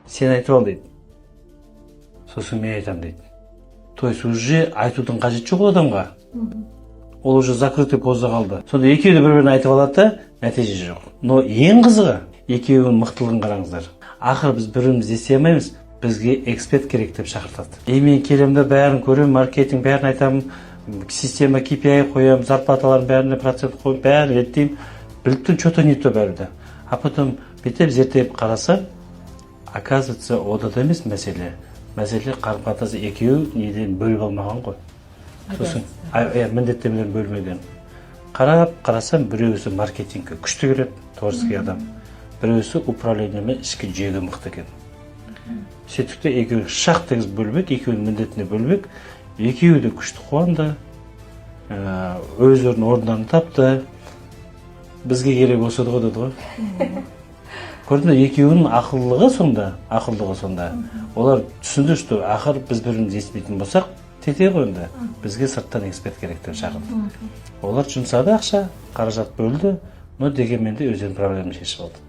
сен айтып ал дейді. Сосын мен айтам дейді. То есть уже айтудың қажеті жоқ ол адамға. Ол уже закрытый поза қалды. Сонда екеуі де бір-біріне айтып алады да, нәтиже жоқ. Но ең қызығы, екеуінің мықтылығын қараңыздар. Ақыры біз біріміз есе алмаймыз, бізге эксперт керек деп шақыртады. Мен келемін де бәрін көремін, маркетинг бәрін айтамын, система KPI қоямын, зарплаталардың бәріне процент қойып, бәрін реттеймін. Біліп тұрмын, что-то не то бәрі де. А потом бүйтіп зерттеп қараса, оказывается, ода да емес мәселе. Мәселе қарым-қатынасы екеуі неден бөліп алмаған ғой. Сосын міндеттемелерін бөлмеген. Қарасам, біреусі маркетингке күшті келеді, творческий адам. Біреусі управлениемен ішкі жүйеге мықты екен. Сөйтіп екеуі шақ тегіз бөлбек, екеуінің міндетіне бөлбек. Екеуі де күшті қуанды, өздерінің орындарын тапты. Бізге керек осы ғой деді ғой. Көрдің бе, екеуінің ақыллығы сонда. Олар түсінді, что ақыр біз біріміз естімейтін болсақ, тете ғой енді. Бізге сырттан эксперт керек деп шақырды. Олар жұмсады ақша, қаражат бөлді, но дегенмен де өздерінің проблеманы шешіп алды.